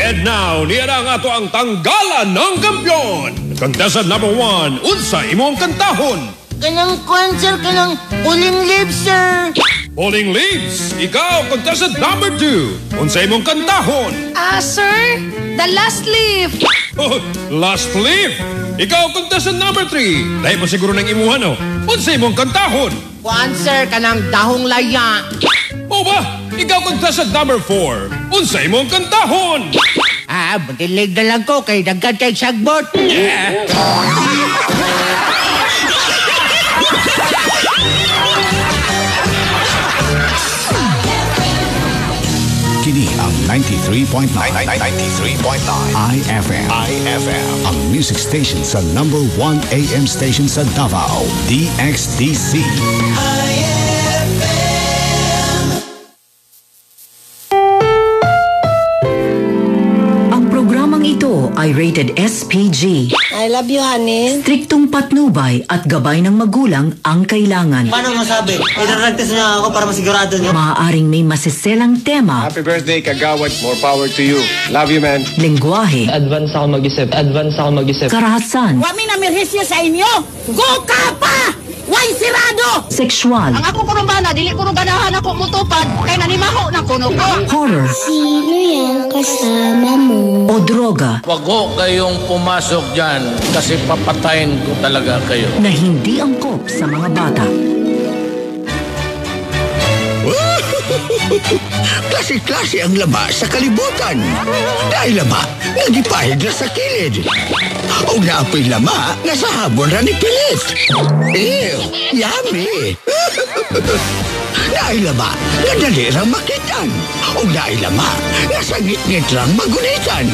And now, niya ang ato ang tanggalan ng kampiyon. Contestant number 1, unsa imong kantahon? Kanang kwan, sir, kanang pulling leaves, sir. Pulling leaves. Ikaw, contestant number 2, unsa imong kantahon? Sir, the last leaf. Last leaf. Ikaw, contestant number 3. Dahil mo siguro ng imuhan, no? Unsa imong kantahon? Kwan, sir, kanang dahong laya. O ba? Ikaw, contestant number 4. Unsa imong kantahon? Matilig na lang ko kay dagkan kay sagbot. Yeah. Kini ang 93.9 IFM. Ang music station sa number 1 AM station sa Davao, DXDC. Ang programang ito ay rated SPG. I love you, honey. Striktong patnubay at gabay ng magulang ang kailangan. Paano masabi? Idaragtas niya ako para masigurado niyo. Maaaring may masiselang tema. Happy birthday, Kagawad. More power to you. Love you, man. Lengguwahe. Advance ako mag-isip. Karahasan. Wami na mirhisyo sa inyo. Go ka pa! Why sirado? Sexual. Ang ako kurumbana, dili ko ganahan ako mutupad. Kaya nanimaho na kuno ko. Horror. Sino yung kasama mo? O droga. Wag ho kayong pumasok dyan kasi papatayin ko talaga kayo. Na hindi angkop sa mga bata. Klase-klase ang laba sa kalibutan. Dahil laba, nagipahid na sa kilid. O naapoy lama, nasa habon na ni Pilit. Ew, yummy. Dahil lama, nadali rang makitan. O dahil lama, nasa ngit-ngit rang magunitan.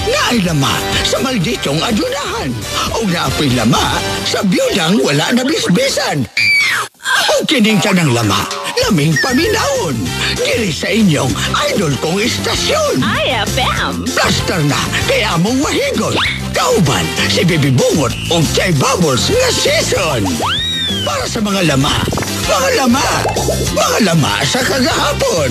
Dahil lama, sa malditong adunahan. O naapoy lama, sa biyudang wala na bisbisan. O kining tanang lama, laming paminahon. Diri sa inyong idol kong istasyon. IFM. Plaster na, kaya mong mahigon. Kauban, si Bibi Bungot o Chay Bubbles nga season. Para sa mga lama sa kagahapon.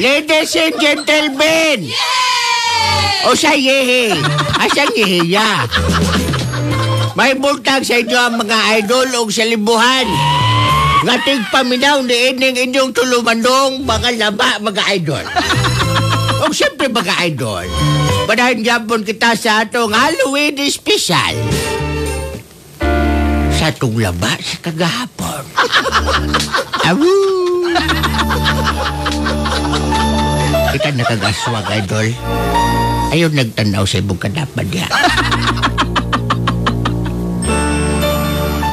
Ladies and gentlemen! O sa yehe! Asang yeheya? May bultang sa inyo ang mga idol o sa libuhan. Ngating paminaw ni ining inyong tulumandong mga laba, mga idol. O siyempre mga idol, panahin yapon kita sa atong Halloween special. Sa atong laba sa kagahapon. Awoo! Kita nakagaswag, idol. Ayaw nagtanaw sa ibong kadapan niya.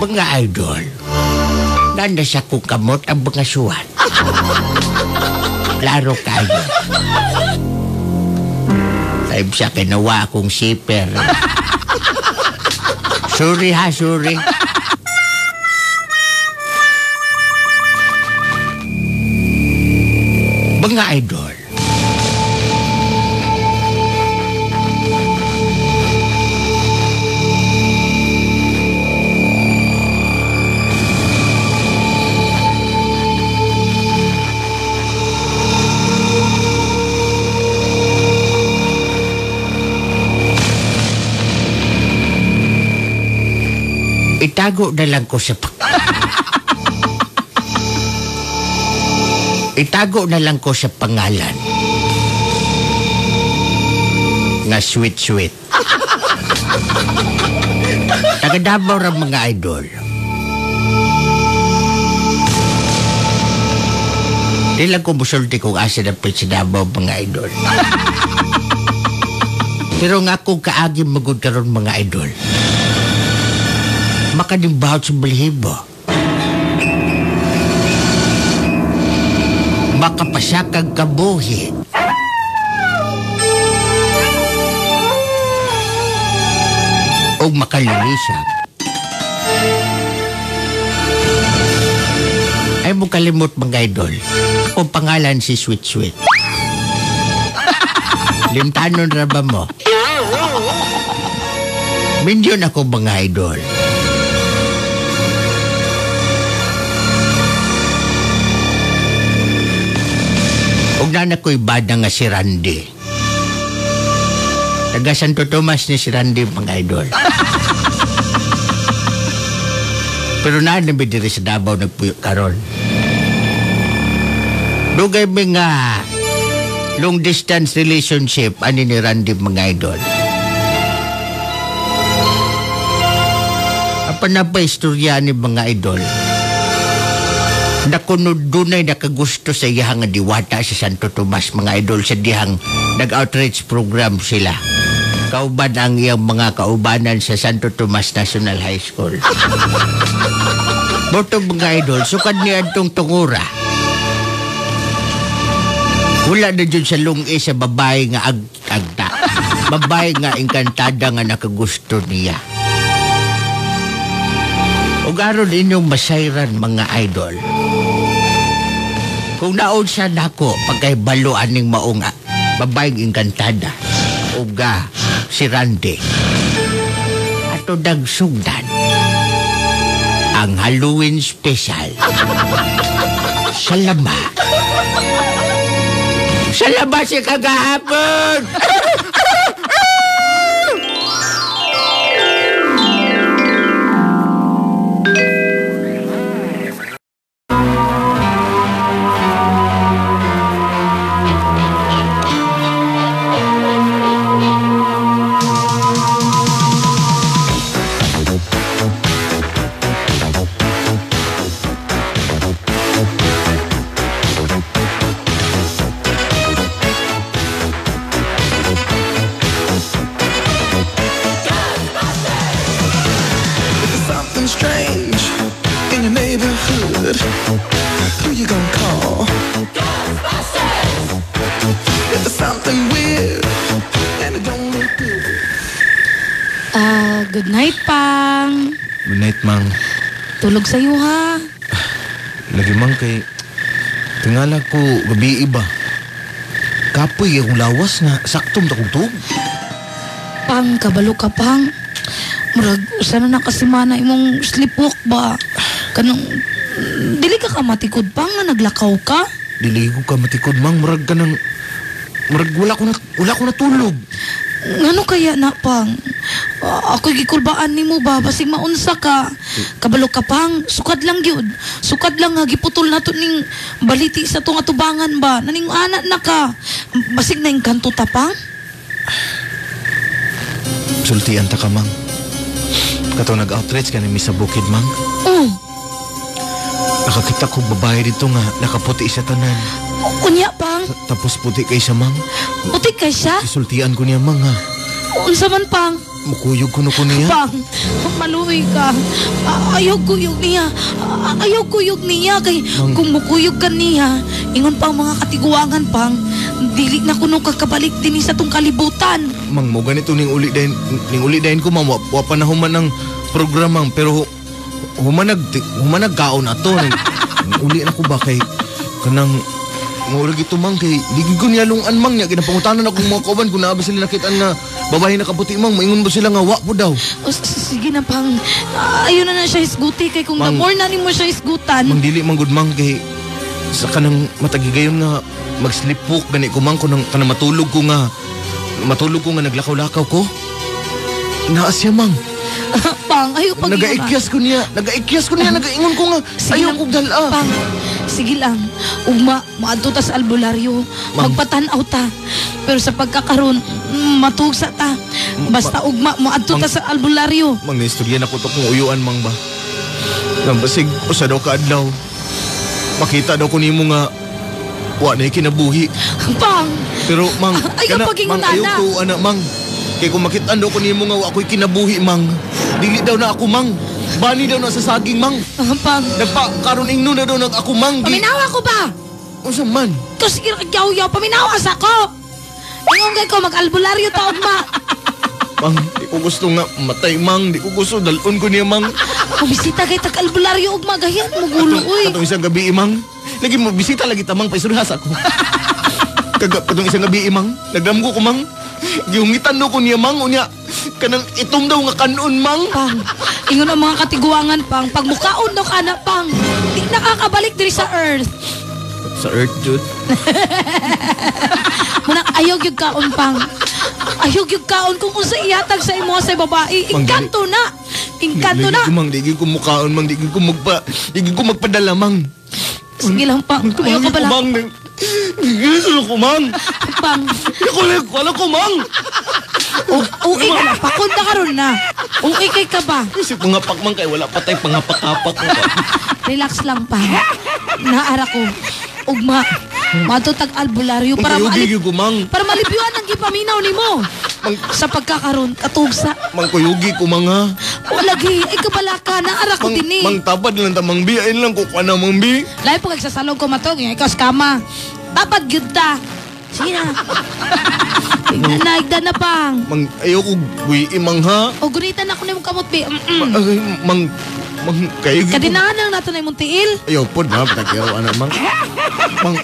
Mga idol, nandasa kong kamot ang mga suwan. Klaro kayo. Time sa kinawa akong siper. Sorry ha, sorry. Mga idol, itago na lang ko sa itago na lang ko sa pangalan nga sweet. Taga Davao ra mga idol. Di lang ko musulti kung asa na sa Davao mga idol. Pero nga kung kaagi magod karon mga idol, makanimbahot sa balihibo, makapasakag kabuhi, o makalilisag. Ay mo kalimot mga idol, o pangalan si Sweet. Limtanon ra ba mo? Minyon ako mga idol. Huwag na ko'y bada nga si Randy. Taga Santo Tomas ni si Randy, mga idol. Pero nabi diri sa Davao nagpuyo karon. Dugay mga long distance relationship ani ni Randy, mga idol. Apa na ba istorya ni mga idol? Nakunod dunay nakagusto sa iyang diwata sa Santo Tomas, mga idol, sa dihang nag-outreach program sila. Kauban ang iyang mga kaubanan sa Santo Tomas National High School. Boto mga idol, sukad niya itong tungura. Wala na dyan sa lungi sa babae nga agta. Babae nga engkantada nga nakagusto niya. O garon inyong masayran mga idol. Kung naon siya nako pagkay baluan ning maong babaeng engkantada o ga si Randy, ato dagsugdan ang Halloween special sa lama si kagahapon. Good night, Pang. Good night, Mang. Tulog sa'yo, ha? Lagi, Mang, kay tingala ko gabi iba. Kapoy akong lawas nga saktom ta kong tug. Pang, kabalo ka, Pang. Murag, sana na kasi mana imong sleepwalk ba? Kanang, dili ka matikod, Pang, nga naglakaw ka? Dili ko ka matikod, Mang. Murag ka nang... Murag wala ko natulog. Ngano kaya na, Pang? Ako'y gikulbaan ni mo ba? Basig maunsa ka. Kabalo ka, Pang. Sukad lang yun. Sukad lang nga. Giputol na to ning baliti sa tong atubangan ba? Naning anak na ka. Basig na yung kanto ta, Pang. Sultian ta ka, Mang. Kato nag-outreach ka ni Miss sa bukid, Mang. Nakakita ko babae dito nga nakaputi sa tanan. Kunya, Pang. Tapos puti kay siya, Mang. Puti kay siya? Isultian ko niya, Mang, ha. Unsa man, Pang? Mukuyog ko niya. Pang, maluwi ka. Ayaw kuyog niya. Ayaw kuyog niya. Kay Mang, kung mukuyog ka niya, ingon pa ang mga katiguangan, Pang. Dili na kuno kagkabalik din sa tong kalibutan. Mang, mo ganito ning uli dahin ko, Mang. Wapa na human ng program, Mang. Pero humanag kaon ato. Uli na ko ba kay kanang Mura gito mang kay di ko niya lungan mang niya kinapangutanan akong mga kauban kung naabi sila nakitaan nga babae na kaputi mang maingon mo sila nga wa po daw. Sige na pang ayun na siya isguti kay kung the more na nimo siya isgutan. Mang dili mang good mang kay sa kanang matagigayon nga mag-sleepwalk gani ko mang ko nang kanang matulog ko nga naglakaw-lakaw ko. Naa siya mang. Pang, ayaw pag Nagaikyas ko niya, nagaingon ko nga, ayaw ko dala. Pang, sige lang, ugma, maadto ta sa albularyo, magpatanaw ta. Pero sa pagkakaroon, matugsa ta. Basta ugma, maadto ta sa albularyo. Mang, naistorya na ko to kung uyuan, mang ba? Nambasig, usa daw kaadlaw. Makita daw ko nimo nga, wa na kinabuhi. Pang! Pero, mang, ayaw paging mang, ayaw ko, anak, mang. Kaya kung makitaan daw ko nimo nga ako'y kinabuhi, mang. Dili daw na ako, mang. Bani daw na sa saging, mang. Pang. Nagpa-karon ingno na daw ng ako, mang. Paminawa ko ba? O saan man? Kasi kagyaw-yaw, paminawa sa ko. Ingongay ko, mag-albularyo taon ma. Mang, di ko gusto nga matay, mang. Di ko gusto, dalon ko niya, mang. Bisita kay tag-albularyo, ugmagayan mo gulo, uy. Katong isang gabi, mang. Lagi mo, bisita lagi tamang, paisurhas ako. Katong isang gabi, mang. Nagdamgo ko, mang. Giungitan ko niya, mang, unya. Kanang itong daw nga kanon, mang. Pang, ingon ang mga katiguangan, pang. Pagmukaon daw ka na, pang. Di nakakabalik diri sa earth. Sa earth, Jude? Munang ayog yung kaon, pang. Ayog yung kaon kung sa ihatag sa imo sa babae. Inkanto na. Inkanto na. Mang, digig ko mukaon, mang. Digig ko magpadala, mang. Sige lang, pang. Ayaw ka bala. Gisulo ko, mang. Pang. Wala ko, mang. Uwi ka na. Pakunta ka ron na. Uwi kay ka ba? Kasi pangapak, mang, kay wala patay pangapak-apak. Relax lang, pang. Naara ko. Ugma. Matutag albularyo para malipyuan ang gipaminaw ni mo. Sa pagkakaroon, katugsa. Mang kuyugi ko, mga. O lagi, ay kabala ka. Naara ko din eh. Mang tapad lang tamang bi. Ayun lang ko ka na, mang bi. Lahat po kagsasalong ko matog. Ikaw skama. Tapad yun ta. Sige na. Naigda na, pang. Mang, ayaw ko buwi, mang, ha? O gunitan ako na yung kamot, bi. Mang, kayo gito. Kadinaan lang nato na yung tiil. Ayaw po, na, patakiro, anak, mang. Mang,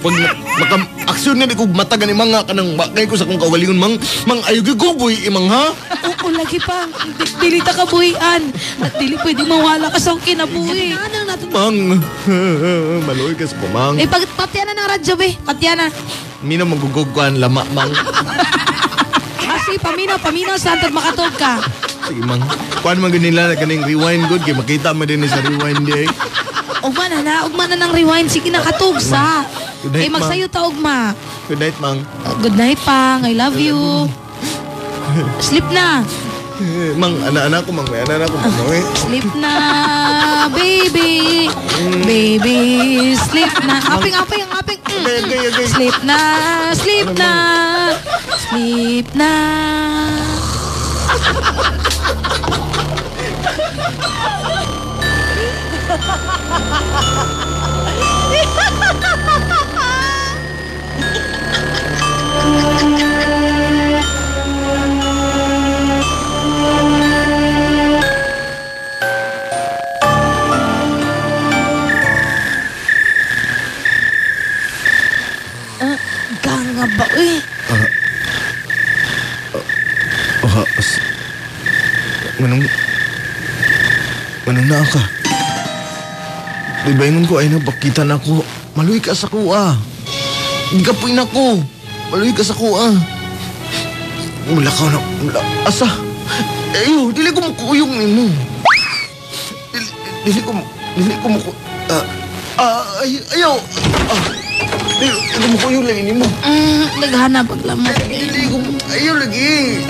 pag maka-aksyon nga di ko matagan ni mga kanang bakay ko sa kong kawalingon, mang ayaw ko buwi, mang, ha? Oo, lagi, pang. Dili ta kabuhian. At dili pwede mawala ka sa kinabuhi. Kadinaan lang nato. Mang, maloy ka sa pamang. Patya na ng radyo, be. Patya na. Mina magugugkuhan, lama, mang. Kasi paminaw, santad makatog ka. Sige, mang. Kuhan man ganila na kaning rewind good, kaya makita mo din sa rewind di, eh. Ugma na ng rewind. Sige na, katugsa. Good night, magsayo ta, ugma. Good night, mang. Good night, pang. I love you. Sleep na. Mang, anak ko, mang. May anak ko, mang. Sleep na, baby. Baby, sleep na. Aping. Sleep na. Sleep na. Sleep na. Ganga ba, uy? Manong na ka? Di ba ingon ko ay nabakita na ko? Maluy ka sa kuha. Gapoy na ko. Maluy ka sa kuha. Mula ka na. Asa? Ayaw, dili ko makuyong ni mo. Dili ko ayaw. Dili ko makuyong lagi ni mo. Naghanap ang lamat. Ayaw lagi.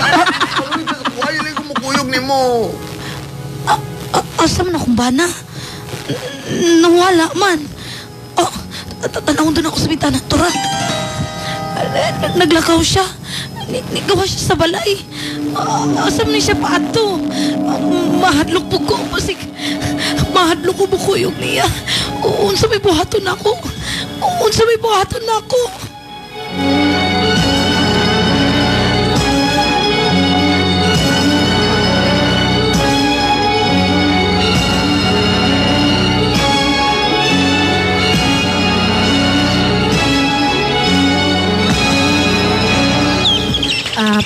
Maluy ka sa kuha. Dili ko makuyong ni mo. Asam na kung bana? Nawala man. Oh, tanawon doon ako sa bitana. Tura. Naglakaw siya. Nigawa siya sa balay. Asam ni siya paato. Mahadlok po ko. Pasig. Mahadlok ko bukuyog niya. Unsa may buhaton ako. Unsa may buhaton ako.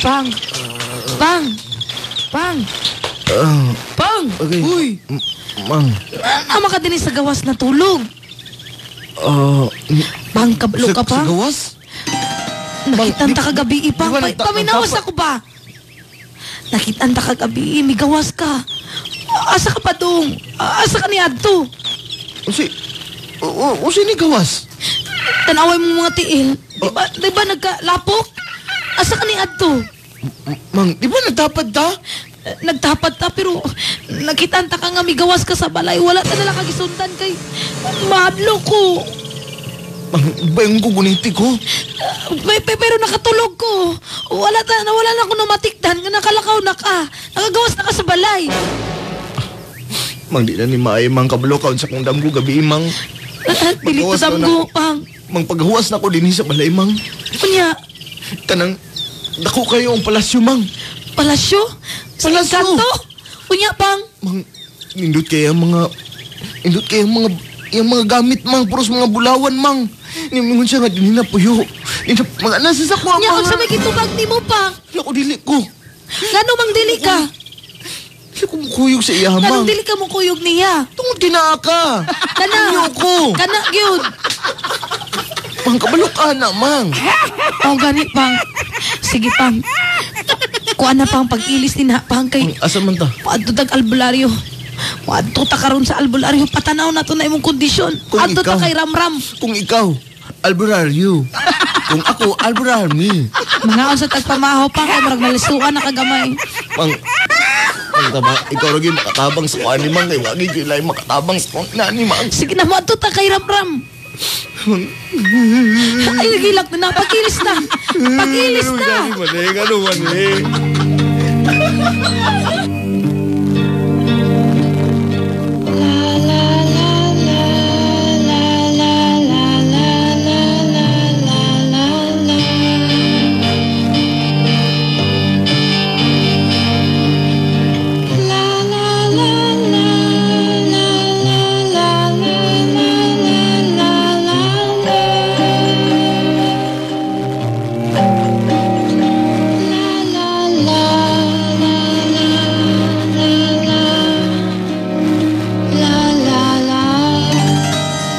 Pang. Pang. Pang. Pang. Okay. Uy. Mang. Ama ka din sa gawas na tulog. Pang, kabalo ka pa? Sa gawas? Nakitan ta kagabi, Pang. Paminawas ako ba? Nakitan ta kagabi, may gawas ka. Asa ka pa dong? Asa ka ni Adto? Usi ni gawas? Tanaway mo mga tiil. Diba nagkalapok? Asa ka ni Adto? Mang, di ba nagtapad ta? Nagtapad ta, pero nakitan ta ka nga may gawas ka sa balay. Wala ta nalang kagisundan kay mahadlo ko. Mang, bayong ko guniti ko? Pero nakatulog ko. Wala na ako namatikdan. Nakalakaw na ka. Nakagawas na ka sa balay. Mang, di na ni Maay, mang kabalo ka sa kong damgo gabi, mang. Pilit ko damgo, Pang. Mang, paghawas na ko din sa balay, mang. Kunya? Kanang, dako kayo ang palasyo, mang. Palasyo? Palasyo? Kanto? Kunya, Pang. Mang, indot kayo yung mga gamit, mang. Puros mga bulawan, mang. Nimingon siya nga din na puyo. Mga nasasakwa, kunya, mang. Kunya, kung sa may kitubag ni mo, Pang. Ako, dili ko. Gano mang dili ka? Siya kumukuyog sa iya, mang. Ganong dili ka mukuyog niya? Tungod tinaa ka. Kana. Ayoko. Kana, gyud. Mang, kabalo ka na, mang. Ganit, Pang. Sige, Pang. Kuha na, Pang, pag-ilis ni na, Pang, kay... Asa man ta? Paadto tag albularyo. Paadto ta karon sa albularyo. Patanaw na to na imong kondisyon. Paadto ta kay Ramram. Kung ikaw, albularyo. Kung ako, albularmi. Mga sa tagpamaho, Pang, kay marag nalisuan na kagamay. Mang, ikaw lagi makatabang sa kuha ni Mang. Kaya wagi kilay makatabang sa kuha ni Mang. Sige na, maadto ta kay Ramram. Ay, nagilak na. Pag-ilis na. Pag-ilis na. Ano man eh.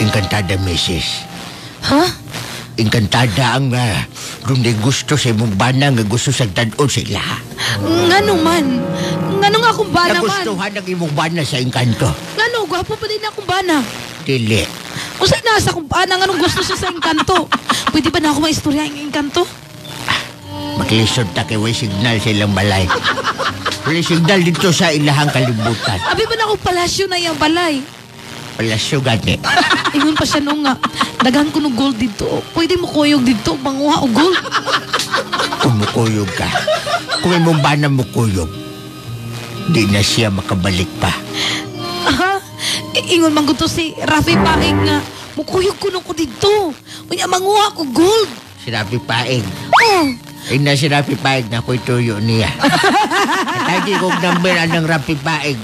Encantada, Mrs. Ha? Encantada ang kundi gusto sa imong bana nga gusto sa tan-on sila. Ngano man? Ngano nga akong bana man? Nagustuhan ang imong bana sa engkanto. Ngano, gwapo pa din akong bana. Dili. Usay nasa akong bana, nganong gusto siya sa engkanto? Pwede ba na ako maistorya ang engkanto? Maklisod ta kay way signal sa ilang balay. Way signal dito sa ilahang kalibutan. Abi ba na akong palasyo na yung balay? Palasyo gani. Ingon pa siya nung nga, daghan ko ng gold dito. Pwede mo kuyog dito, manguha o gold. Kumukuyog ka. Kung imong bana mo kuyog, di na siya makabalik pa. Aha, ingon man gusto si Rafi Paig nga, mukuyog ko nung ko dito. Unya, manguha ko gold. Si Rafi Paig. Oh. Ina si Rafi Paig na ko'y tuyo niya. Tagi kong number ng Rafi Paig.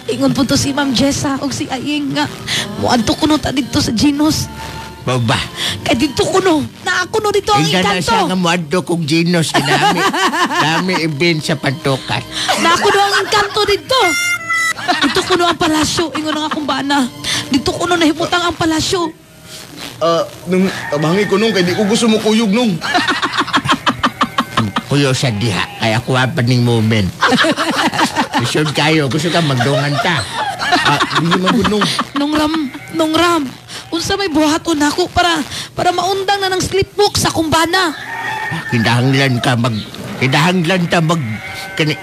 Ingon po to si Ma'am Jessa o si Ayeng nga. Muadto ko no ta dito sa Ginos. Baba. Kaya dito ko no. Na ako no dito ang engkanto. Ika na siya nga muadto kong Ginos. Dami ibin sa pantokan. Na ako no ang engkanto dito. Dito ko no ang palasyo. Ingon ang akong bana. Dito ko no nahimutang ang palasyo. Nung tabangi ko nung, kaya di ko gusto mo kuyog nung. Kuyo sa diha, kaya kuha pa ning moment. Gusto kayo, gusto ka magdungan ta. Hindi magunong. Nung ram. Unsa may buhaton ako para maundang na ng slipbook sa kumbana. Kinahanglan ta mag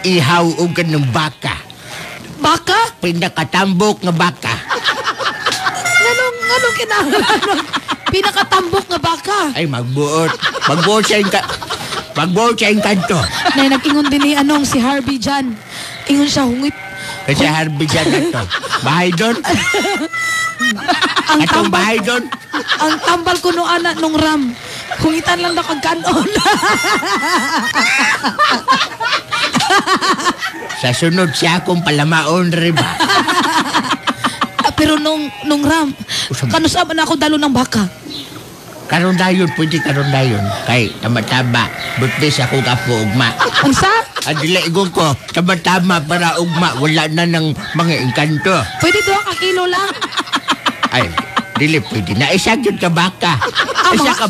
ihaw o kanang baka. Baka? Pinakatambok nga baka. Anong kinahanglan? Pinakatambok nga baka. Ay, magbuot sa engkanto. Nay, nag-ingon din ni si Harvey dyan. Ingon siya, hungit. Kasi Harvey dyan ito. Bahay doon? Atong bahay doon? Ang tambal ko nung anak nung ram. Hungitan lang na kagkanon. Sa sunod siya akong palamaon, riba. Pero nung ram, kanusaban ako dalo ng baka. Karon dayon, pwede karon dayon. Kay, tama-tama, butis ako kapo ugma. Ang sa? Adila igong ko, tama-tama para ugma, wala na ng mga engkanto. Pwede 2 ka kilo lang. Ay, dili pwede. Naisa yun ka baka. Isa ka...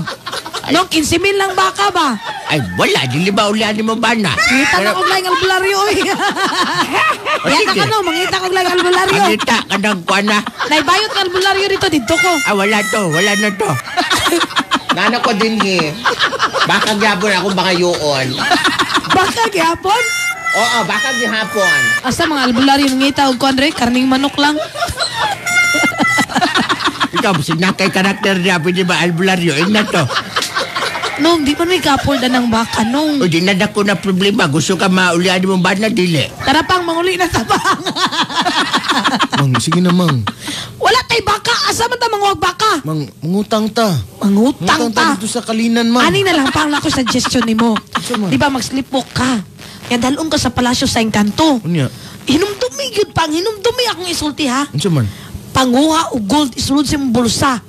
Nung 15,000 lang baka ba? Ay, wala. Dili ba ulihan mo ba na? Mangita na kong lang albularyo eh. Yata ka no, mangita kong lang albularyo. Mangita ka ng kuha na. Naibayot ng albularyo dito ko. Ah, wala na to. Nana ko din baka gyapon ako baka yuon. Baka gyapon? Oo, baka gihapon. Asa mga albularyo ngita og kuandre, karning manok lang. Ikaw, sinakay karakter niya, pwede ba albularyo? Na to. Nung, di pa may kapolda ng baka, nung. O, di na ko na problema. Gusto ka maulihan mo ba na dili? Tara pang, manguli na tabang. Mang, sige na, Mang. Wala tay baka. Asa man ta manguwag baka? Mang, mangutang ta. Mangutang ta? Dito sa Kalinan, Mang. Ani na lang pang ako suggestion ni mo. Di ba mag-sleepwalk ka? Kaya dalon ka sa palasyo sa Encanto. Unya? Hinumdumi yun pang. Hinumdumi akong isulti ha. Ano man? Panguha o gold isulod sa mong bulsa.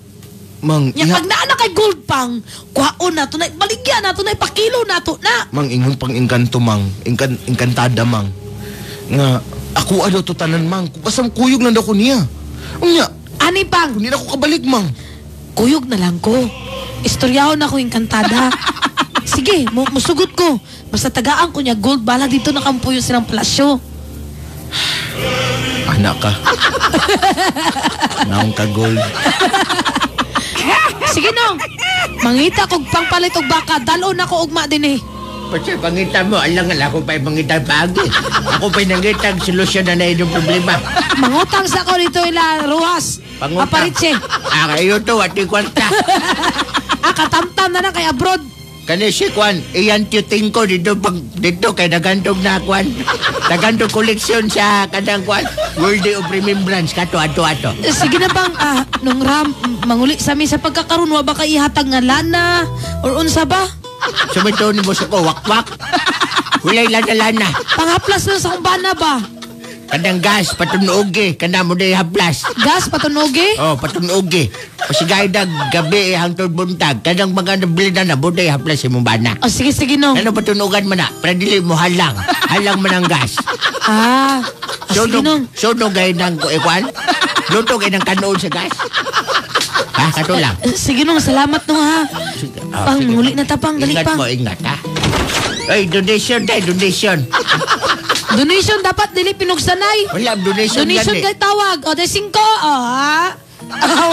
Mang, Nya pag naana kay gold pang, kuhaon na to na, baligyan na to na, ipakilo na to na. Mang, ingon pang engkanto, Mang. Engkantada, Mang. Nga, ako ado to tanan, Mang. Kasam kuyog na daw ko niya. Unya? Ani pang? Kung na ako kabalik, Mang. Kuyog na lang ko. Istoryahon ako engkantada. Sige, musugot ko. Basta tagaan ko niya gold, bala dito nakampuyo silang palasyo. Anak ka. Naong ka gold. Sige nong, mangita kog pangpalit og baka, dalon ako ugma din eh. Kasi pangita mo, alang ako pa'y mangita pagi. Ako pa'y nangitang solusyon na yung problema. Mangutang sa ko dito ila Ruas. Paparitse. Kayo to, ati kwarta. Katamtam na na kay abroad. Kani si Kwan, iyan tuting ko dito kay nagandog na Kwan. Nagandog koleksyon sa kanang Kwan. Worthy of Remembrance, kato, ato. Sige na bang, nung Ram, manguli sa mi sa pagkakaroon, wa ba kay ihatag nga lana? Or unsa ba? Sumito ni mo sa ko, wakwak. Hulay lana. Panghaplas lang sa kumbana ba? Kanang gas, patunoge, kanang mo na haplas. Gas, patunoge? Oh, patunoge. Pasigay na gabi hangtod buntag. Kanang mga nabili na buday haplas si mong bana. Oh, sige, nong. Ano patunugan mo na? Para dili mo halang. Halang mo ng gas. Sige, nong. Sunog ay ng kuikwan? Luto kayo ng kanoon sa gas? Kato lang. Sige, nong. Salamat, nong, ha. Pang, muli na tapang. Dali, pang. Ingat, ha. Ay, donation. Donation dapat dili pinugsanay. Wala, donation kay tawag. O, de 5. Ha?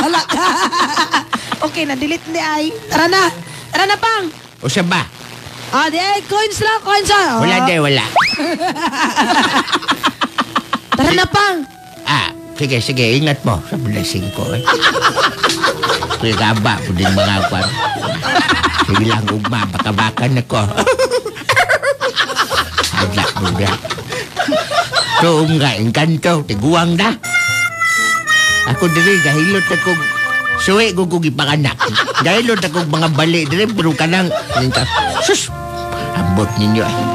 Wala ka. Okay, na-delete ni ay. Tara na, pang. O siya ba? De, coins lang. Wala. Tara na, pang. Sige, ingat mo. Sa blessing ko, eh. Kaya ba, puding mga kwan. Sige lang, ugma, baka-bakan ako. Hadla mo na. So, engkanto, tiguang na. Ako diri, gahilot akong suwi ko kong ipanganak. Gahilot akong mga bali diri, pero kanang, sus, ambot ninyo eh.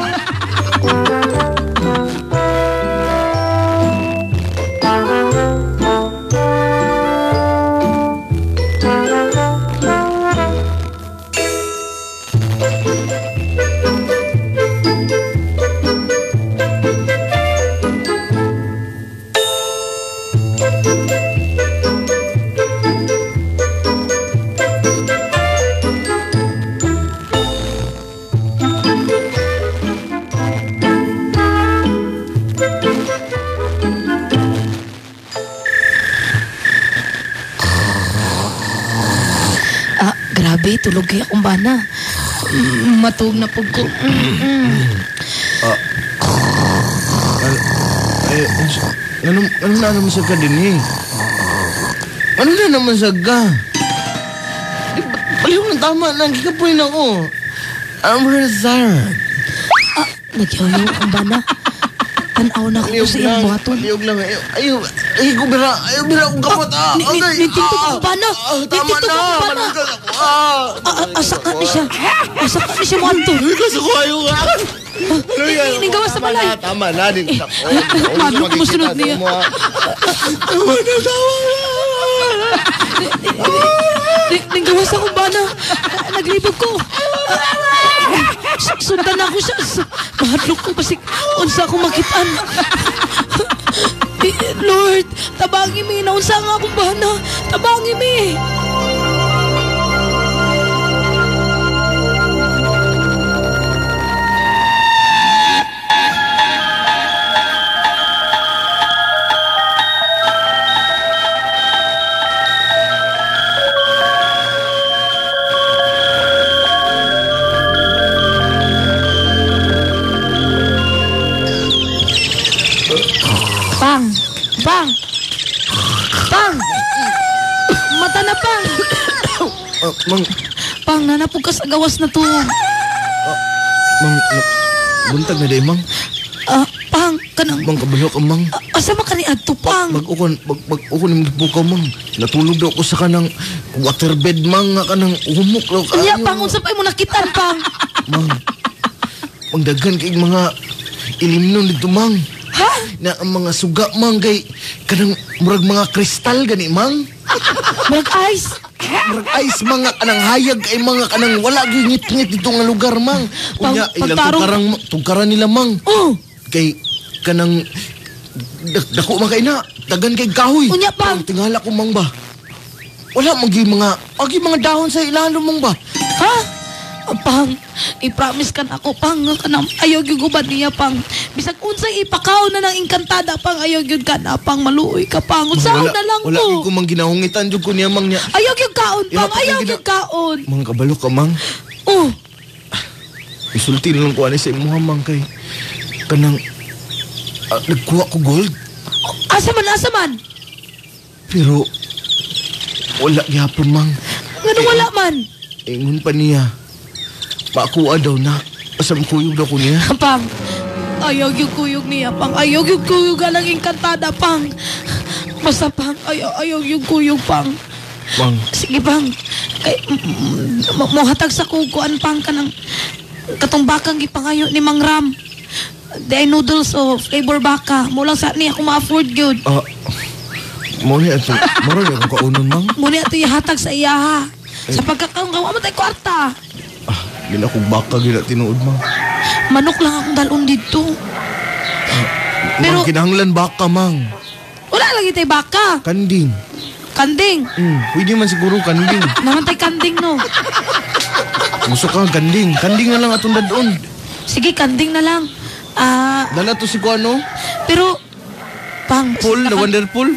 Grabe, tulog kaya akong bana. Matug na pug ko. Ano na naman sa ka din eh? Ano na naman sa ka? Baliw na tama na, gikapoy na ako. I'm retired. Nagyayaw akong bana. Tanaw na ako sa iyong buhaton. Ayog lang. Ayaw bira akong kapot. Nitinto ko bana. Asaka ni siya mo anto. Kasi ko ayaw nga. Inigawas sa balay. Tama na din. Madlo ko masunod niya. Tama na. Ning gawas akong bana. Naglibog ko. Sundan ako siya. Mahadlok ko basig unsa akong makitaan. Lord, tabangi mi. Naunsa nga akong bana. Tabangi mi. Pang! Mata na, Pang! Mang... Pang, nanapog ka sa gawas na to. Mang... buntag na day, Mang. Pang, kanang... Mang, kabalo ka, Mang. Asa ba ka ni Adto, Pang? Mag-ukon yung buka, Mang. Natulog daw ko sa kanang waterbed, Mang, nga kanang humok daw ka. Iya, Pang, unsa pa mo nakitan, Pang? Mang, daghan kay mga ilimnon dito, Mang. Ha? Na ang mga suga, Mang, kay kanang murag mga kristal gani, Mang. Murag ice? Murag ice, mga kanang hayag ay mga kanang wala gingit-ngit dito nga lugar, Mang. Unya, ilang tugkaran nila, Mang. Oh! Kay kanang dako man kay na, dagan kay kahoy. Unya, Pang. Tingala ko, Mang, ba? Wala magi mga dahon sa ilalo, Mang, ba? Ha? Pang, i-promise kan ako, Pang, kanang ayaw yung gubad niya, Pang. Bisag unsay ipakaw na ng engkantada, Pang, ayaw yung ka na, Pang, maluoy ka, Pang. Unsaon na lang wala ko. ko mang ginahungitan jud ko niya, Mang, niya. Ayaw yung kaon, Pang, ayaw yung kaon. Mang, kabalo ka, Mang. Oh. Isulti na lang ko ani sa imuha, Mang, kay kanang nagkuha ko gold. Asa man? Pero wala gyapon, Mang. Ngano wala man? Ingon pa niya. Makuha daw na. Asam kuyog daw ko niya. Pang, ayaw yung kuyog niya, Pang. Ayaw yung kuyog alang engkantada, Pang. Basta, Pang, ayaw yung kuyog, Pang. Mang. Sige, Pang. Kay, mohatag sa kukuan, Pang, ka ng katong bakang ipangayo ni Mang Ram. Day noodles o flavor baka. Mula sa niya kung ma-afford yun. Muna ito. Mura niya kung kaunon, Mang. Muna ito ihatag sa iyaha. Sa pagkakaungawa mo tayo kwarta. Gila kong baka gila tinuod, Mang. Manok lang akong dalon dito. Pero, Mang, kinahanglan baka, Mang. Wala lagi tayo baka. Kanding. Kanding? Pwede man siguro kanding. Naman tayo kanding, no? Gusto ka kanding. Kanding na lang atong dadon. Sige, kanding na lang. Dala to si Kuano. Pero, Pang, Pool, the Wonderpool.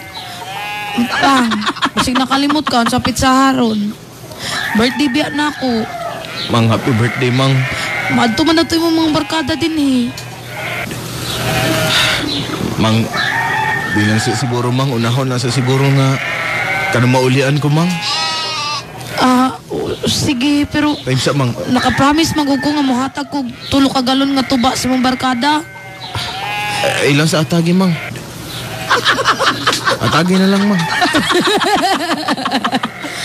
Pang, kasi nakalimot ka sa pizzaharon. Birthday biya na ako. Mang, happy birthday, Mang. Maadto man na ito yung mga barkada din, eh. Mang, di lang siguro, Mang. Unahon na sa siguro nga kanang maulian ko, Mang. Sige, pero time sa, Mang. nakapromise magug ko nga mohatag ko 3 ka galon nga tuba sa mong barkada. Ilang sa atagi, Mang? Atagi na lang, Mang.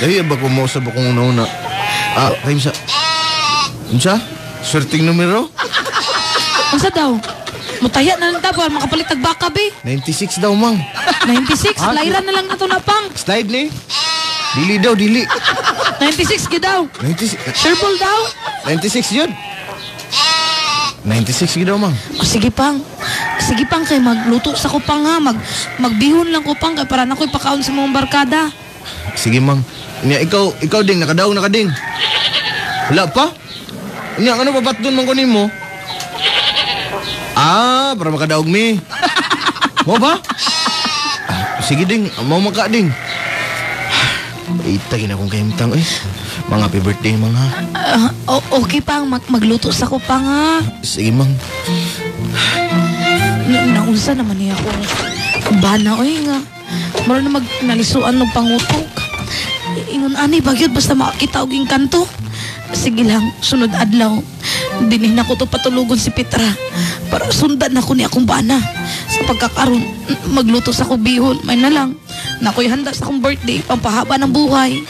Dahil ba kumausap akong una-una? Time sa... Unsa? Swerting numero? Unsa daw? Mutaya na lang daw, makapalit tag baka, be. 96 daw, Mang. 96? Layran na lang na ito na, Pang. Slide ni? Dili daw, dili. 96 ka daw. 96? Sureball daw. 96 yun. 96 ka daw, Mang. Sige, Pang. Sige, Pang, kay magluto sa ko, Pang, ha. Magbihon lang ko, Pang, kay para na ko'y pakaon sa mga barkada. Sige, Mang. Ikaw ding, nakadaog na ka ding. Wala pa? Ano ba ba't doon man kunin mo? Para makadaog mi. Mo ba? Sige ding, mau maka ding. Itagin akong kahimtang, eh. Mga happy birthday, mga. Okay, Pang. Magluto sa ko, Pang, ha. Sige, Mang. Naunsa naman niya ako. Bana, oy nga. Mara na nalisuan ng pangutok. Ingon ani, bagyod basta makakita og yung kanto. Sige lang, sunod adlaw. Dinin ako to patulugon si Petra. Para sundan ako ni akong bana. Sa pagkakaroon, magluto sa ko bihon. May na lang. Nako'y handa sa akong birthday. Pampahaba ng buhay.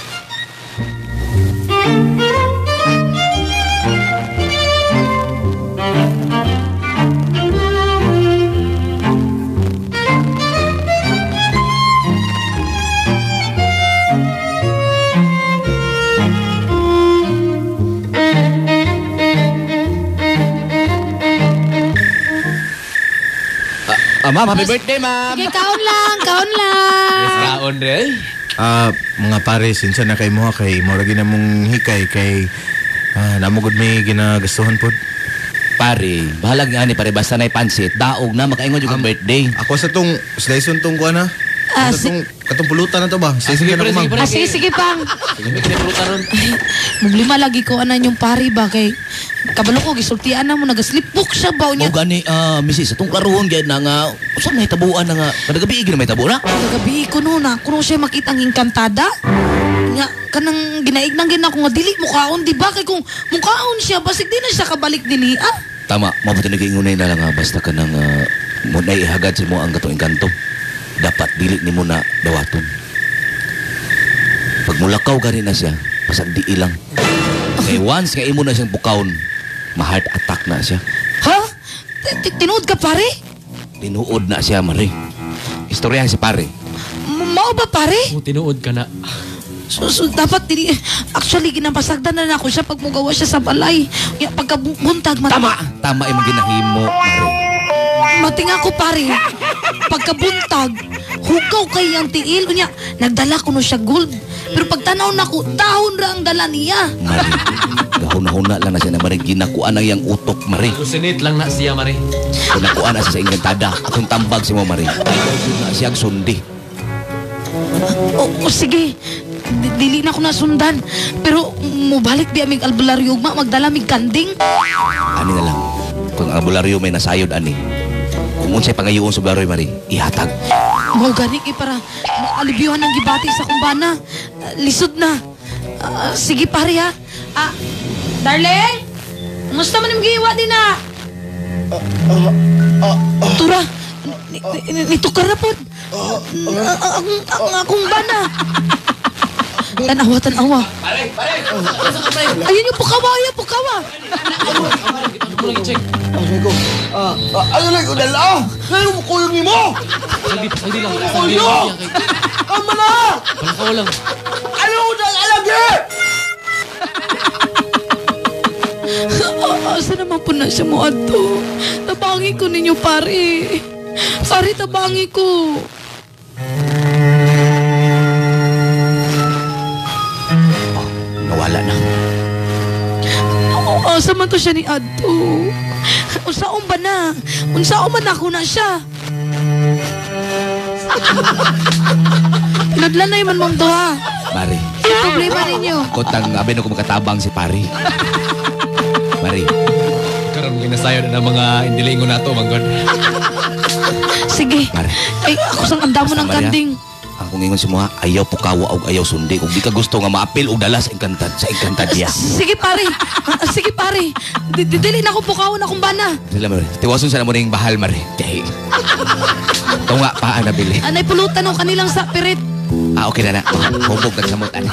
ma'am. Happy birthday, ma'am. Sige, kaon lang. Yes, kaon rin. Mga pare, sinsa na kay mo kay murag na mong hikay kay namugod may ginagastuhan po. Pare, bahalag nga ni pare, basta na'y pansit, daog na, makaingon yung birthday. Ako sa tong slice tong kuha na. Katong pulutan na to ba? Sige na kumang. Sige, pang. Problema lagi ko anan yung pari ba kay kabalo ko gisultian na mo nagaslipbook siya ba unya. O gani, misis, itong klaruhon gaya na nga, saan may tabuan na nga, kadagabi na may tabo na? Kadagabi ko no na, kuno siya makitang engkantada. Nga, kanang ginaignang gina ko nga dili mukhaon, di ba? Kay kung mukhaon siya, basig di na siya kabalik din niya. Tama, mabuti nag-iingunay na lang nga, basta ka nang muna ihagad si mo ang gatong engkanto. Dapat dili ni mo na dawaton. Pag mulakaw gani na siya, pasag di ilang. Kaya once nga imo na siyang bukawon, ma-heart attack na siya. Ha? Tinuod ka pare? Tinuod na siya, Mari. Istoryahan si pare. Mao ba pare? Tinuod ka na. So dapat dili actually ginapasagdan na ako siya pag mugawa siya sa balay. Ya pagkabuntag Tama imong ginahimo, Mari. Mating ako pare. Pagkabuntag, hugaw kay ang tiil unya. Nagdala ko no siya gold. Pero pagtanaw na ko, dahon ra ang dala niya. Mari, gahuna-huna lang na siya na Mari. Ginakuan ang iyang utok, Mari. Kusinit lang na siya, Mari. Ginakuan na siya sa engkantada. Akong tambag si mo, Mari. Na siya ang sundi. Sige. Dili na ako nasundan. Pero mubalik di amig albularyo magdala mig kanding. Ani na lang. Kung ang albularyo may nasayod, ani. Kung unsay pangayoon sa albularyo, Mari, ihatag. Mau gani kay para alibyuhan ng gibati sa kumbana. Lisod na. Sige pare ha. Darling? Musta man yung giwa din na? Tura, nitukar na po. Ang akong bana. Tanawa. Ayun yung pukawa. Ano lang ko dala? Ngayon mo kuyong ni mo! Saldi lang. Kuyo! Kama na! Palakaw lang. Ano ko dala lagi? Asa naman po na siya mo ato? Tabangi ko ninyo pare. Pare, tabangi ko. Nawala na. Asa man to siya ni Adto? Unsaon ba na? Unsaon man ako na siya? Pinadlanay man mong doha. Mari. Ang problema ninyo. Kotang abin ako makatabang si pari. Mari. Karon ginasayo na ng mga indilingon nato, manggod. Sige. Mari. Ay, ako sang anda mo ng kanding. Ang ingon si mga ayaw pukawa o ayaw sundi. Kung di ka gusto nga maapil o dala sa engkantadya. Sige pare. Dili na ako pukawan akong bana. Sila, Mari. Tiwason sa naman yung bahal, Mari. Kaya. Ito nga, paan na bili. Anay pulutan ng kanilang sapirit. Okay na. Hubog nagsamutan.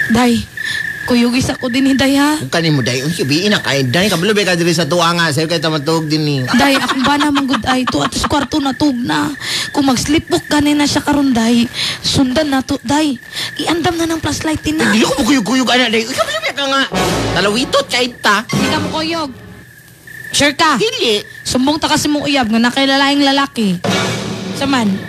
Day, kuyugis ako din ni Day ha. Kung kanin mo, Day, sabihin na kain. Day, kabalubay ka diri sa tuwa nga. Sa'yo kayo tamatog din ni. Day, akong bana mang good ay to. Atos kwarto na tug na. Kung mag-slipbook ganin na siya karon Day. Sundan na to, Day. Iandam na ng flashlight din na. Hindi ko mo kuyug-kuyug, anak, Day. Kabalubay ka nga. Talawito, chaita. Hindi ka mo kuyog. Sure ka? Dili. Sumbong ta kasi mong uyab nga nakilalaing lalaki. Saman.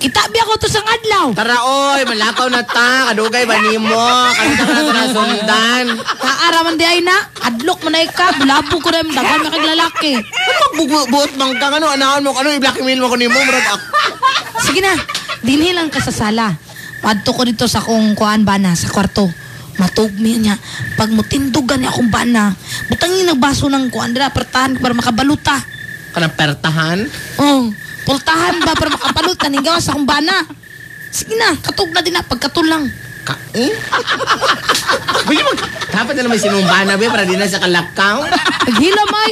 Kitabi ako to sang adlaw. Tara, oy, malakaw na ta. Kadugay ba ni mo? Kanina ka na sundan. Kaaraman di ay na. Adlok mo na ika. Bulabo ko na yung dagan na kag lalaki. Ano magbuot mang kang ano? Anahan mo, ano? I-blackmail mo ko ni mo. Marag ako. Sige na. Dinhi lang ka sa sala. Padto ko dito sa kong kuan bana sa kwarto. Matugmi niya. Pag mutindugan niya akong bana, butangin nagbaso ng kuan dira pertahan para makabaluta. Kanang pertahan? Pultahan ba para makabalutan hinggaw sa akong bana. Sige na, katug na din na pagkatulang. Dapat na naman sinumbana ba para di na sa kalakaw? Naghilamay.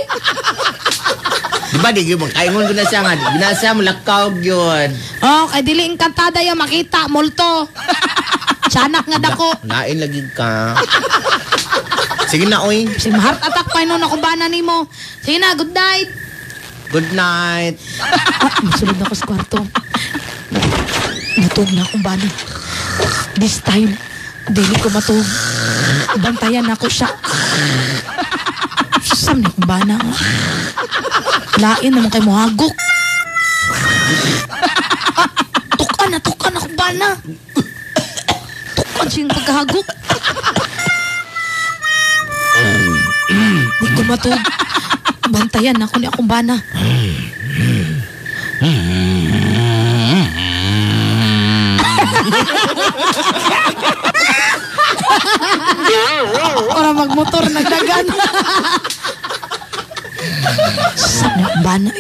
Diba, di mo, kaingon ko na siya nga. Ginasa mo, lakaw yun. Oh, kay dili engkantada ya makita, multo. Sanak nga dako. Lain lagi ka. Sige na, oy. Si heart attack pa nun ako bana nimo. Sige na, good night. Good night. Masulod na ako sa kwarto. Natug na akong bana. This time, dili ko matug. Bantayan ako siya. Saan na akong bana? Lain naman kay mohagok. Tukan akong bana. Tukan siyang pagkahagok. Di ko matug. Bantayan ako ni akong bana. Para magmotor nagdagan. Saan na akong bana?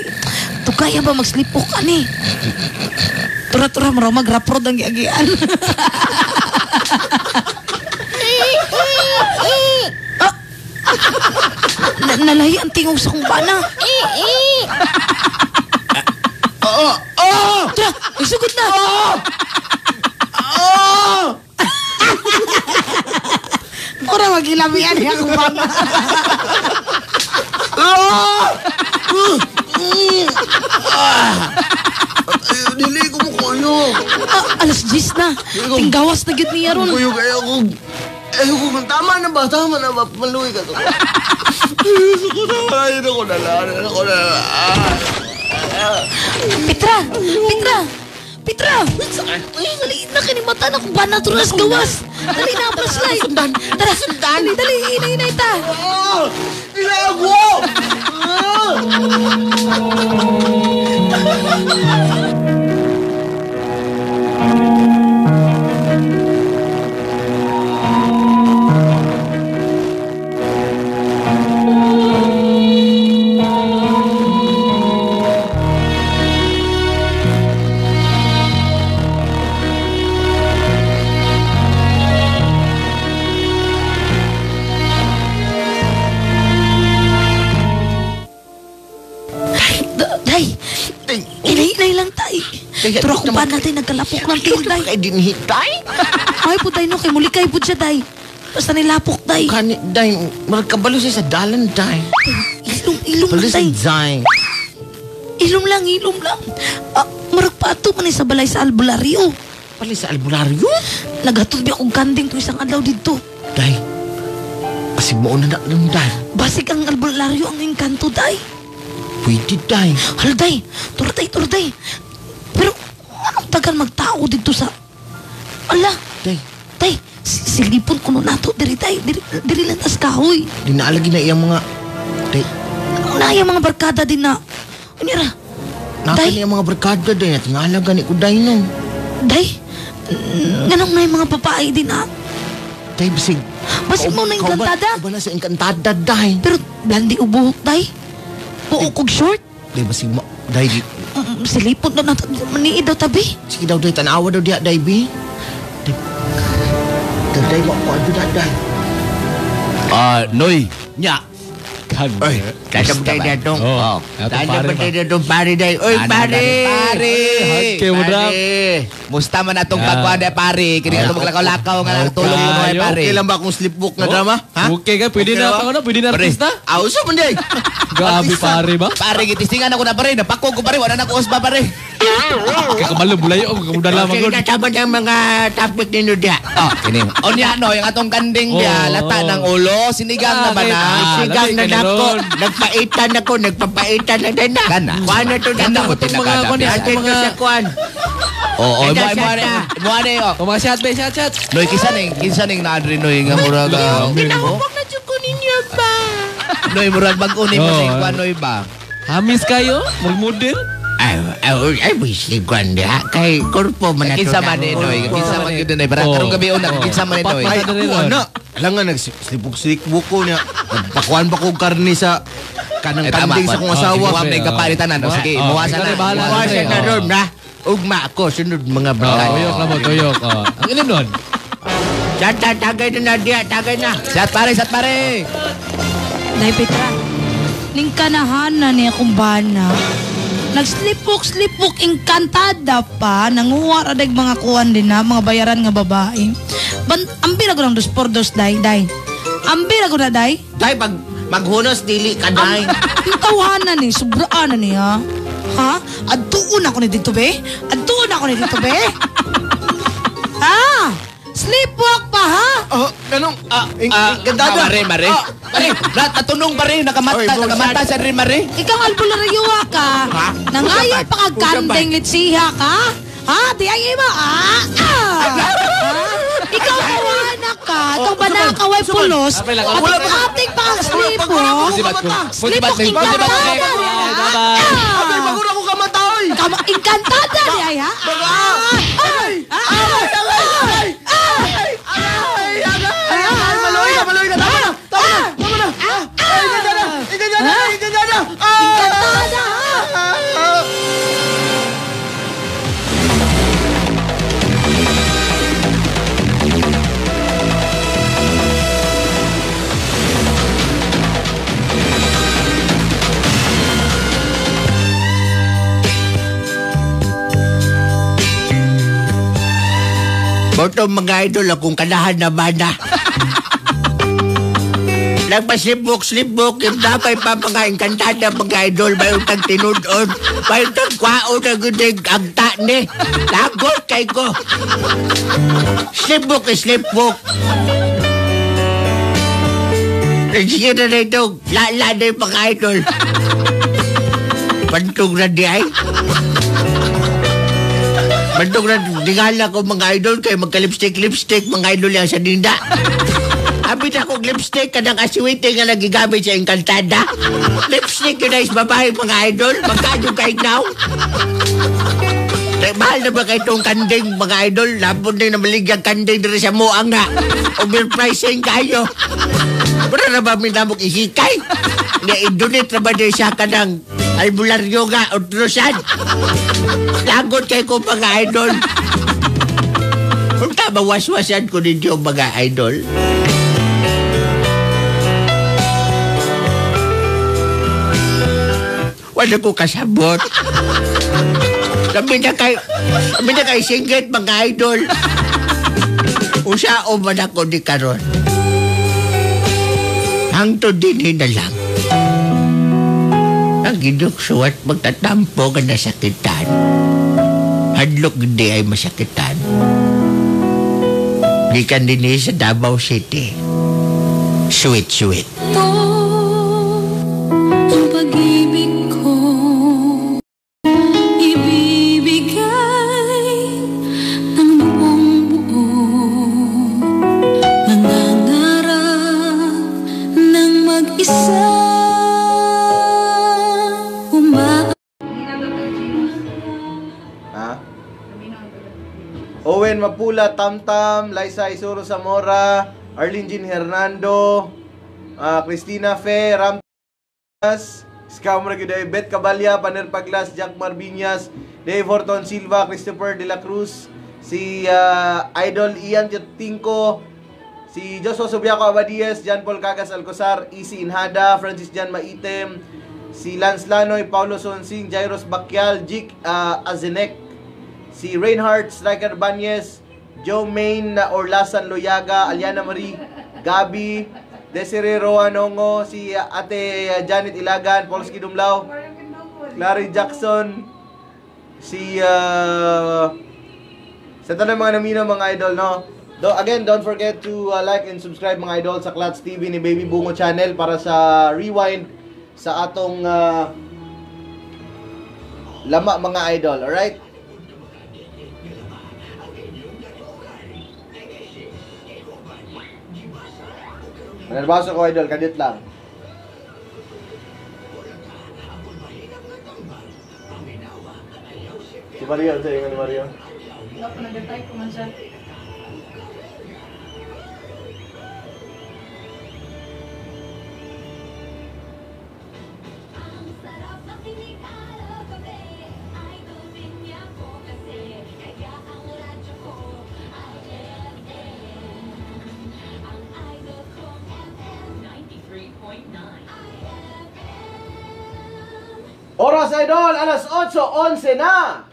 Tugaya ba magslipok ani? Tura-tura maraw magraprod ang giagian. Nalahi ang tingog sa kong bana. Tara, isugod na. Ora magilamian niya akong bana. Dili ko mo kuyo. Alas 10 na. Tinggawas na gyud niya ron. Kuyo kaya ako. Ayoko kung tama na ba? Maluwi ka to. Ayoko na lang. Petra! Ay, naliin na kinimata na kung ba na turas gawas. Dali na, paslay. Sundan. Tara, sundan. Dali, inay ta. Ilago! Inay lang tay. Pero kung ba natin nagkalapok ng tail, day? Kaya dinhit, day? Ay po, day, no? Kay muli kayo po siya, day. Basta nilapok, day. Kanit, day. Maragkabalo siya sa dalan, day. Ilong lang, day. Day. Ilong lang. Maragpato man sa balay sa albularyo. Balay sa albularyo? Nagatod ba akong kanding to isang adlaw dito. Day. Basig mo na lang, day. Basig ang albularyo ang engkanto, day. Pwede, day. Hala, day. Turday. Pero, anong tagal magtao dito sa... Ala. Day, silipon ko na nato. Diri lang tas kahoy. Di naalagi na iyang mga... Day. Iyang mga barkada din na... Unira. Naka na iyang mga barkada, day. At ngalaga ni ko, day, no. Day, ganong na yung mga babae din na... Day, basig mo na engkantada. Ba na sa engkantada, day. Pero, blandi ubuhok, day. Buo kog short. Day, basig mo. Day, silipon na nato. Maniid daw tabi. Sige daw, day. Tanawa daw diya, day, bi. Day, mo ako. Ano day? Noy. Nya. Ay, Tatapatay na itong. Oo. Tatapatay na itong pare, day. Oy, pare! Kaya mo na. Musta man atong pagkwada, pare. Kini ka maglakaw-lakaw nga lang tulong mo, pare. Okay lang ba kung slipbook na drama? Ha? Okay ka, pwede na ako na, pwede na artista. Auso mo, day. Grabe, pare ba? Pare, gitistingan ako na, pare. Napako ko, pare. Wala na ko usba, pare. Kaya kamalo, bulayo. Kamuda lamang ko. Okay, natapad ang mga topic ninyo diya. Kini. O niya, no, yung atong kanding diya, lata ng ulo, sinigang naman na. Sinigang na nako. Nagpaitan ako, nagpapaitan na din na. Kana. Kuhan na ito na ako. Atin ko sa kuhan. Oo, mga chat. Noy, kinsa ning naadri, Noy, nga murag. Pinahupok na dyan ko ninyo ba? Noy, murag bag-uni mo na Noy ba? Hamis kayo? Mag-model? Ay, wisli kuhan diya. Kay korpo man na ito. Kinsa man Noy, kinsa man yun, Noy. Parang karong gabi una, kinsa man Noy. Ay, ako, anak. Alam nga, nagslipok-slipok ko niya. Nagpakuhan ba ko karni sa kanang kanding sa kong asawa. Huwag na yung kapalitanan. Sige, imuwasan na. Imuwasan na ron, na. Ugma ako, sunod mga barangay. Tuyok. Ang ilan nun? Tagay na, Nadia, tagay na. Sat pare. Nay, Petra. ning kanahanan niya kung bana. Nagslipok-slipok inkantada pa, nanguha radag mga kuwan din na, mga bayaran nga babae. Ambira ko ng 2x2, day. Ambira ko na, day. Day, maghunos dili ka, day. Yung tawanan ni, sobraan na niya. Ha? Adtuon ako ni dito, be? Adtuon ako ni dito, be? Ha? Sleepwalk pa, ha? Anong? Gandada. Mare. Lahat natunong ba rin? Nakamata sa rin, Mare. Ikaw albularayuwa ka. Nangayo pa kagkandeng litsiha ka. Ha? Di ay iba, Ikaw kawana ka. Ikaw ba nakaway pulos? Pag-ating pa kang sleepwalk. Sleepwalk, inkantada. Abay, magura ko kamatay. Inkantada niya, ha? Maloy na. Tama na. Inkantada. Inkantada, ha? Boto mga idol akong kanahan naman na. Nagpaslipok-slipok, yung dapat pa mga inkantada mga idol, mayroon tang tinudon, mayroon tang kwao na gudig ang ni. Lagot kay ko. Slipok. Sige na ito, lala na yung mga idol. Bantog na di ay. Bantog na dingala ko mga idol kay magka-lipstick mga idol yan sa dinda. Abit akong lipstick kanang aswite nga nagigamit sa Encantada. Lipstick yun is babae mga idol. Magkano kay now? Mahal na ba kayo itong kanding mga idol? Lapon din na maligyang kanding dito sa muang na. Overpricing kayo. Pero na ba minamok isikay? Na-idunit na ba din siya kanang albularyo nga o trusan? Lagot kayo ko mga idol. Kung mawas-wasan ko ninyo mga idol. Wala ko kasabot. Sabi na kay singgit mga idol. Usao man ako di karon. Hangtod din na lang. Ang ginuksuat magtatampo ka na sakitan. Hadlok hindi ay masakitan. Di ka din sa Davao City. Sweet. Ang pag-ibig ko ibibigay ng buong buo. Nangangarap ng mag-isa. Owen Mapula, Tamtam, Liza Isuro Zamora, Arlene Jean Hernando, Cristina Fe, Ramtas, Scam Reguday, Bet Cabalya, Paner Paglas, Jack Marbiñas, Dave Horton Silva, Christopher De La Cruz, si Idol Ian Tinko, si Joshua Subiaco Abadies, Jan Paul Cagas Alcozar, Easy Inhada, Francis Jan Maitem, si Lance Lanoy, Paulo Sonsing, Jairos Bakyal, Jik Azenek, si Reinhardt Striker Banyes, Joe Main Orlasan Loyaga, Aliana Marie, Gabi, Desiree Roanongo, si Ate Janet Ilagan, Polski Dumlao, Clary Jackson, si sa tanong mga namino mga idol, no? Again, don't forget to like and subscribe mga idol sa Klats TV ni Baby Bungo Channel para sa rewind sa atong lama mga idol, alright? Nerbaso ko idol, kadit lang. Si Mario, sa inyo ni Mario. Wala pa nag-type ko man siya. oras, idol, alas 8:11 na.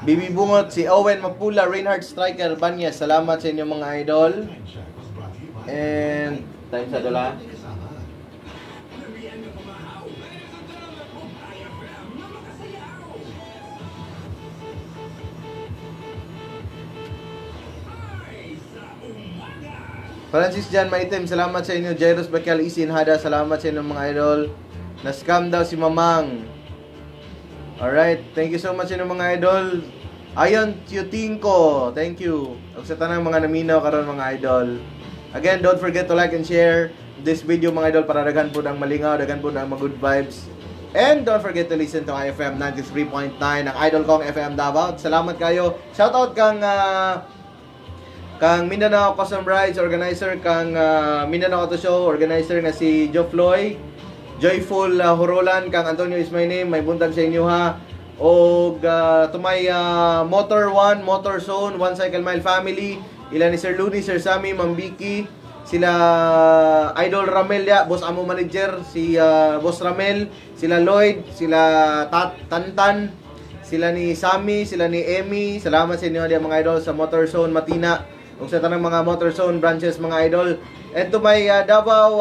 Bibi Bungot, si Owen Mapula, Reinhardt Striker, Banyas. Salamat sa inyo mga idol. And, time sa dola. Francis Jan Maitim, salamat sa inyo. Jairus Bacal Isin Hada, salamat sa inyo mga idol. Na-scam daw si Mamang. Alright, thank you so much sa inyo mga idol. Ayon Tiutingko, thank you. Ug sa tanang mga naminaw karon mga idol. Again, don't forget to like and share this video mga idol para daghan po ang malingaw, daghan po ang mga good vibes. And don't forget to listen to IFM 93.9 ang Idol Kong FM Davao. Salamat kayo. Shoutout kang Mindanao Custom Rides organizer, kang Mindanao Auto Show organizer nga si Joe Floy, Joyful Horolan, kang Antonio is my name, may buntag sa inyo ha. O tumay Motor 1, Motor Zone, One Cycle Mile Family, ila ni Sir Luni, Sir Sammy, Mambiki, sila Idol Ramel ya, Boss Amo Manager, si Boss Ramel, sila Lloyd, sila Tantan, sila ni Sammy, sila ni Emmy. Salamat sa inyo mga idol sa Motor Zone Matina, ug sa tanang mga Motor Zone branches mga idol. And to my Davao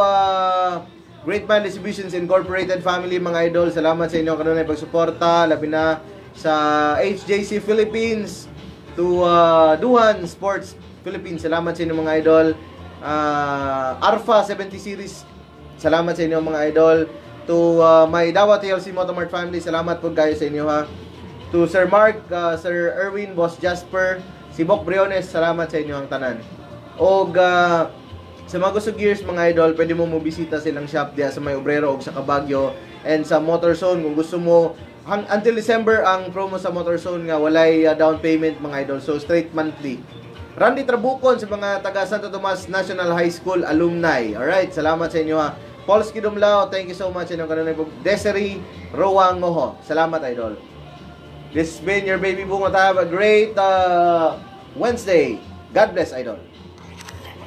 Great Man Distributions Incorporated family mga idol, salamat sa inyo kanunay pagsuporta, labi na sa HJC Philippines, to Duhan Sports Philippines, salamat sa inyo mga idol. Arfa 70 series, salamat sa inyo mga idol. To my Dawa TLC Motomart family, salamat po kayo sa inyo ha. To Sir Mark, Sir Erwin, Boss Jasper, si Bok Briones, salamat sa inyo ang tanan. Og sa mga gusto gears mga idol, pwede mo mobisita silang shop diya sa May Obrero o sa Kabagyo and sa Motor Zone. Kung gusto mo, until December ang promo sa Motor Zone nga walay down payment mga idol, so straight monthly. Randy Trabucon sa mga taga Santo Tomas National High School alumni. Alright, salamat sa inyo ha. Paul Skidumlao, thank you so much sa inyong kanunay po. Desiree Rowang Moho, salamat idol. This has been your Baby Bungot. Have a great Wednesday. God bless idol.